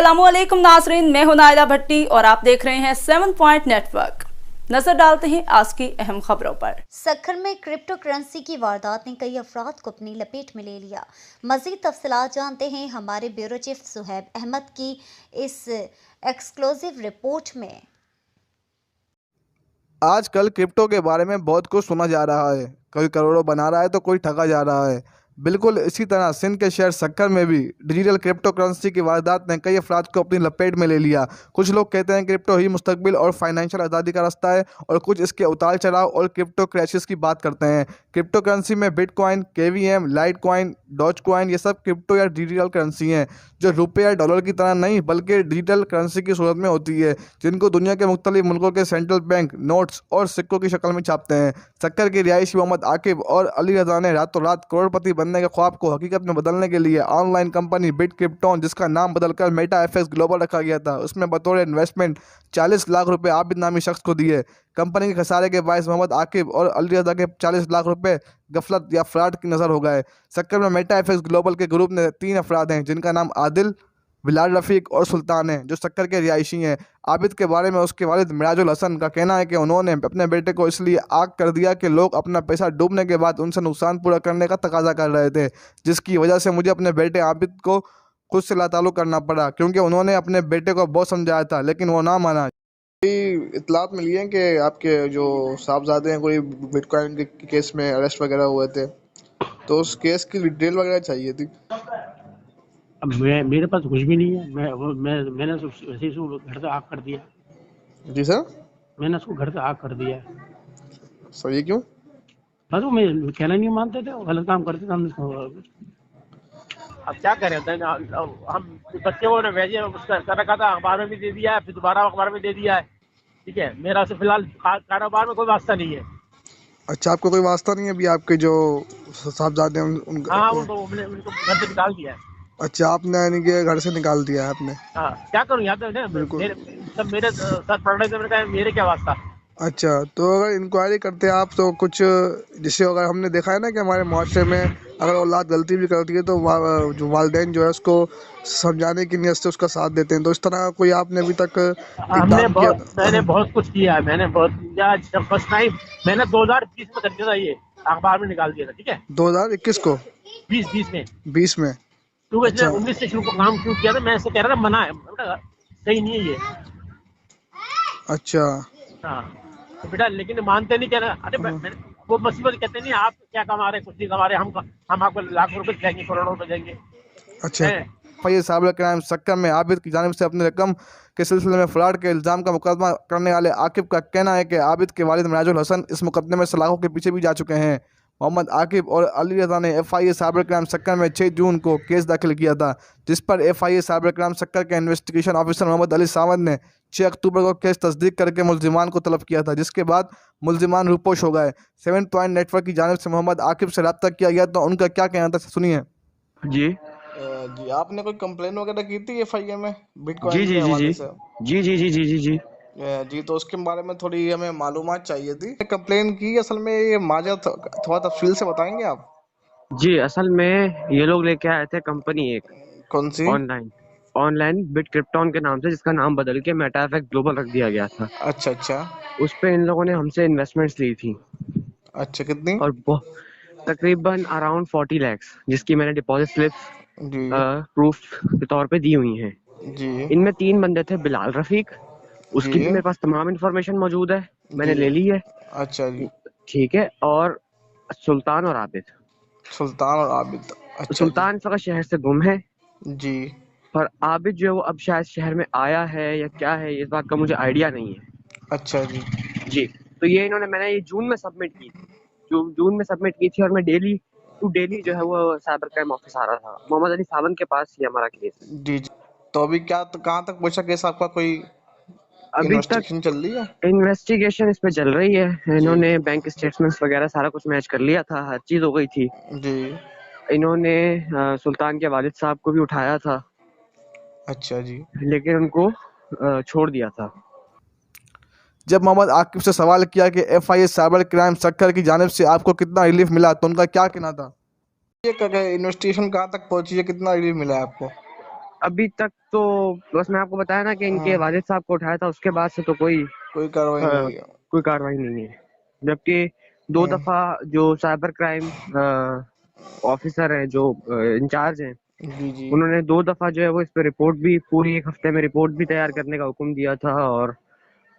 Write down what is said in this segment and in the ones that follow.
अस्सलामुअलैकुम नाजरीन, मैं हूं नायला भट्टी और आप देख रहे हैं 7 पॉइंट नेटवर्क। नजर डालते हैं आज की अहम खबरों पर। सक्खर में क्रिप्टो करेंसी की वारदात ने कई अफराद को अपनी लपेट में ले लिया। मजीद तफसीलात जानते हैं हमारे ब्यूरो चीफ सुहैब अहमद की इस एक्सक्लूसिव रिपोर्ट में। आजकल क्रिप्टो के बारे में बहुत कुछ सुना जा रहा है। कोई करोड़ों बना रहा है तो कोई ठगा जा रहा है। बिल्कुल इसी तरह सिंध के शहर सक्खर में भी डिजिटल क्रिप्टो करेंसी की वारदात ने कई अफराद को अपनी लपेट में ले लिया। कुछ लोग कहते हैं क्रिप्टो ही मुस्तकबिल और फाइनेंशियल आज़ादी का रास्ता है, और कुछ इसके उतार चढ़ाव और क्रिप्टो क्रैशेस की बात करते हैं। क्रिप्टो करेंसी में bitcoin, KVM, litecoin, dogecoin, ये सब क्रिप्टो या डिजिटल करेंसी हैं जो रुपये या डॉलर की तरह नहीं बल्कि डिजिटल करेंसी की सूरत में होती है, जिनको दुनिया के मुख्तलिफ मुल्कों के सेंट्रल बैंक नोट्स और सिक्कों की शक्ल में छापते हैं। सक्खर के रिहायशी मोहम्मद आकिब और अली रजा ने रातों रात करोड़पति बनने के ख्वाब को हकीकत में बदलने के लिए ऑनलाइन कंपनी बिटक्रिप्टोन, जिसका नाम बदलकर मेटा एफएक्स ग्लोबल रखा गया था, उसमें बतौर इन्वेस्टमेंट 40 लाख रुपए आबिद नामी शख्स को दिए। कंपनी के खसारे के बायस मोहम्मद आकिब और अली रजा के 40 लाख रुपए गफलत या फ्रॉड की नज़र हो गए। सक्खर में मेटा एफएक्स ग्लोबल के ग्रुप में 3 अफराद हैं, जिनका नाम आदिल, बिलाल रफ़ीक और सुल्तान है, जो सक्खर के रिहायशी हैं। आबिद के बारे में उसके वालिद मिराजुल हसन का कहना है कि उन्होंने अपने बेटे को इसलिए आग कर दिया कि लोग अपना पैसा डूबने के बाद उनसे नुकसान पूरा करने का तकाजा कर रहे थे, जिसकी वजह से मुझे अपने बेटे आबिद को खुद से लाताल्लुक़ करना पड़ा, क्योंकि उन्होंने अपने बेटे को बहुत समझाया था लेकिन वो ना माना। इतलात मिली है कि आपके जो साहबजादे हैं कोई बिटकॉइन के केस में अरेस्ट वगैरह हुए थे, तो उस केस की डिटेल वगैरह चाहिए थी। अब मेरे पास कुछ भी नहीं है। मैंने वैसे ही उसको घर से आग कर दिया। जी सर। मैंने उसको घर से आग कर दिया। सर ये क्यों? बस वो मैं कहना नहीं मानते थे, वो गलत काम करते थे। हम अब क्या करें, हम बच्चे को भेजे, उसका कर रखा था, अखबार में भी दे दिया है, फिर दोबारा अखबार में दे दिया है। ठीक है, मेरा से फिलहाल कारोबार में कोई वास्ता नहीं है। अच्छा, आपको कोई वास्ता नहीं है अभी आपके जो साहबजादे हैं उनका? हाँ, उनको घर से निकाल दिया है। अच्छा, आपने यानी कि घर से निकाल दिया है आपने? हाँ, क्या करूँ, यहाँ तो सब मेरे सर पड़ रहे थे, मेरे क्या वास्ता। अच्छा, तो अगर इंक्वायरी करते हैं आप तो कुछ, जिससे अगर हमने देखा है ना कि हमारे माशरे में अगर औलाद गलती भी करती है तो जो वालिदैन जो है उसको समझाने की नीयत से उसका साथ देते हैं, तो इस तरह कोई आपने अभी तक मैंने बहुत कुछ किया है। मैंने फर्स्ट टाइम मैंने 2020 में कर दिया था, ये अखबार में निकाल दिया था। ठीक है, 2021 को? 20 में। क्योंकि अच्छा। 19 से शुरू काम शुरू किया था। मैं ऐसे कह रहा था, मना है, सही नहीं है ये। अच्छा। हाँ तो बेटा, लेकिन मानते नहीं, कह रहे अरे वो मुसीबत कहते नहीं, आप क्या कमा रहे, कुछ नहीं कमा रहे, हम आपको लाखों रुपए देंगे, करोड़ों रुपए देंगे। अच्छा। ये साइबर क्राइम सक्खर में आबिद की जानिब से अपनी रकम के सिलसिले में फ्रॉड के इल्ज़ाम का मुकदमा करने वाले आकिब का कहना है कि आबिद के वालिद मिराजुल हसन इस मुकदमे में सलाखों के पीछे भी जा चुके हैं। मोहम्मद आकिब और अली रजा ने FIA साइबर क्राइम सक्खर में 6 जून को केस दाखिल किया था, जिस पर FIA साइबर क्राइम सक्खर के इन्वेस्टिगेशन ऑफिसर मोहम्मद अली सावंत ने 6 अक्टूबर को केस तस्दीक करके मुल्जिमान को तलब किया था, जिसके बाद मुल्जिमान रूपोश हो गए। 7 पॉइंट नेटवर्क की जानिब से मोहम्मद आकिब से रब्ता किया गया तो उनका क्या कहना था, सुनिए। जी जी, आपने कोई कंप्लेन वगैरह की थी FIA में बिटकॉइन जी जी के जी हवाले जी से? जी जी जी जी जी जी जी, तो उसके बारे में थोड़ी हमें मालूमात चाहिए थी। कंप्लेन की असल में ये माजा थोड़ा तफसील से बताएंगे आप? जी, असल में ये लोग लेके आए थे कंपनी एक कौन सी? ऑनलाइन बिटक्रिप्टोन के नाम से, जिसका नाम बदल के मेटा एफएक्स ग्लोबल रख दिया गया था। अच्छा अच्छा। उस पे इन लोगों ने हमसे इन्वेस्टमेंट्स ली थी। अच्छा, कितनी? और तकरीबन अराउंड 40 lakhs, जिसकी मैंने डिपॉजिट स्लिप्स जी प्रूफ के तौर पे दी हुई हैं। जी इनमें 3 बंदे थे। बिलाल रफीक, उसकी जी भी मेरे पास तमाम इन्फॉर्मेशन मौजूद है, मैंने जी। ले ली है। अच्छा जी। ठीक है, और सुल्तान और आबिद। सुल्तान और आबिद। अच्छा सुल्तान इस वक्त शहर से गुम है, जी। और आबिद जो है वो अब शायद शहर में आया है या क्या है, इस बात का मुझे आइडिया नहीं है। अच्छा जी। जी, तो ये मैंने ये जून में सबमिट की थी। जून में सबमिट की थी, और मैं डेली टू डेली जो है वो साइबर क्राइम ऑफिस आ रहा था। मोहम्मद अली सावंत के पास ही हमारा केस है। जी जी। तो अभी क्या, तो कहाँ तक पहुंचा केस आपका? कोई अभी तक इन्वेस्टिगेशन चल रही है? इन्वेस्टिगेशन इस पे चल रही है। इन्होंने बैंक स्टेटमेंट्स वगैरह सारा कुछ मैच कर लिया था, हर चीज हो गई थी। जी। इन्होंने सुल्तान के वालिद साहब को भी उठाया था, अच्छा जी। लेकिन उनको छोड़ दिया था। जब मोहम्मद आकिब से सवाल किया कि FIA साइबर क्राइम सक्खर की जानिब से आपको कितना रिलीफ मिला, तो उनका क्या कहना था? ये इन्वेस्टिगेशन कहाँ तक पहुंची है, कितना रिलीफ मिला है आपको? अभी तक तो बस मैं आपको बताया ना कि इनके वालिद साहब को उठाया था, उसके बाद से तो कोई कार्रवाई नहीं हुई है। कोई कार्रवाई नहीं है। जबकि 2 दफा जो साइबर क्राइम ऑफिसर है, जो इंचार्ज हैं, जी उन्होंने 2 दफा जो है वो इस पे रिपोर्ट भी, पूरी 1 हफ्ते में रिपोर्ट भी तैयार करने का हुक्म दिया था, और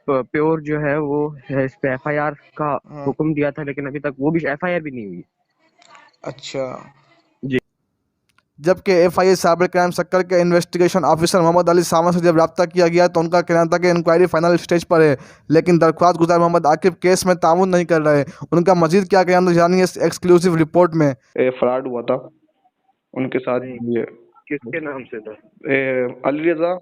प्योर जो है वो इस पे एफआईआर का हुक्म दिया था, लेकिन अभी तक वो भी एफआईआर भी नहीं हुई। अच्छा। जी। जबकि एफआईए साइबर क्राइम सक्कर के इन्वेस्टिगेशन ऑफिसर मोहम्मद अली सावंत से जब रब्ता किया गया तो उनका कहना था कि इंक्वायरी फाइनल स्टेज पर है, लेकिन दरख्वास्त गुजार मोहम्मद आकिब केस में ताउन नहीं कर रहे। उनका मजीद क्या कहना था जानिए इस एक्सक्लूसिव रिपोर्ट में। फ्रॉड हुआ था उनके साथ। ये किसके नाम से था? अली रजा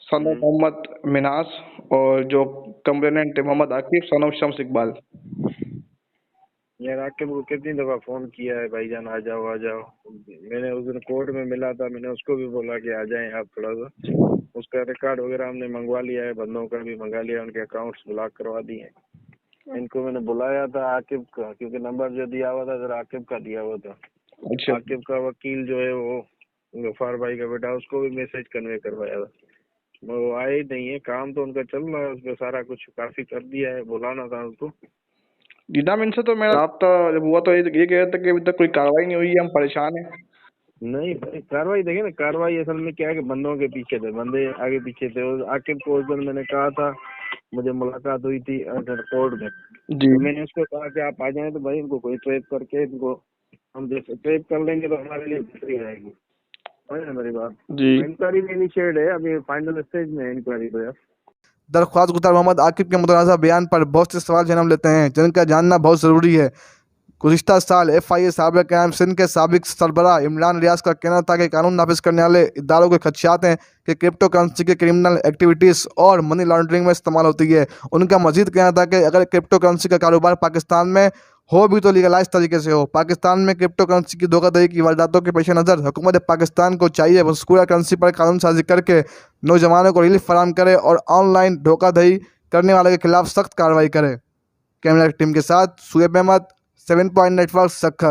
सन ऑफ मोहम्मद मिनास, और जो कंप्लेनेंट है मोहम्मद आकिब सन ऑफ शम्स इकबाल। यार आकिब को कितनी दफा फोन किया है, भाईजान आ जाओ आ जाओ। मैंने उस दिन कोर्ट में मिला था, मैंने उसको भी बोला कि आ जाएं आप थोड़ा सा। उसका रिकॉर्ड वगैरह हमने मंगवा लिया है, बंदों का भी मंगा लिया, उनके अकाउंट्स ब्लॉक करवा दिए। इनको मैंने बुलाया था आकिब का, क्योंकि नंबर जो दिया हुआ था जरा आकिब का दिया हुआ था। अच्छा। आकिब का वकील जो है वो गफार भाई का बेटा, उसको भी मैसेज कन्वे करवाया था। वो आए ही नहीं है, काम तो उनका चल रहा है, उसमें सारा कुछ काफी कर दिया है, बुलाना था उसको। जितना इनसे तो मेरा रब्ता जब हुआ तो ये कह रहे थे कि अभी तक कोई कार्रवाई नहीं हुई है, हम परेशान हैं। नहीं भाई, कार्रवाई देखे ना, कार्रवाई असल में क्या है कि बंदों के पीछे थे, बंदे आगे पीछे थे। और आकिब को उस दिन मैंने कहा था, मुझे मुलाकात हुई थी कोर्ट में, जी। तो मैंने उसको कहा कि आप आ जाएं, तो भाई इनको कोई ट्रेप करके इनको हम जैसे ट्रेप कर लेंगे तो हमारे लिए बेहतरी रहेगी। समझ रहे मेरी बात? जी। इंक्वायरी भी इनिशिएट है, अभी फाइनल स्टेज में है इंक्वायरी तो यार। दरख्वास्त गुजार मोहम्मद आकिब के मुतनाज़ा बयान पर बहुत से सवाल जन्म लेते हैं जिनका जानना बहुत ज़रूरी है। गुज़िश्ता साल एफआईए साइबर क्राइम सिंध के साबिक सरबराह इमरान रियाज का कहना था कि कानून नाफिज करने वाले इदारों के खदशात हैं कि क्रिप्टो करेंसी के क्रिमिनल एक्टिविटीज़ और मनी लॉन्ड्रिंग में इस्तेमाल होती है। उनका मजीद कहना था कि अगर क्रिप्टो करेंसी का कारोबार पाकिस्तान में हो भी तो लीगलाइज तरीके से हो। पाकिस्तान में क्रिप्टो करेंसी की धोखाधड़ी की वारदातों के पेश नज़र हुकूमत पाकिस्तान को चाहिए मज़कूरा करेंसी पर कानून साजी करके नौजवानों को रिलीफ फराहम करे और ऑनलाइन धोखाधड़ी करने वाले के खिलाफ सख्त कार्रवाई करे। कैमरा टीम के साथ सुएब अहमद, 7 पॉइंट नेटवर्क सक्खर।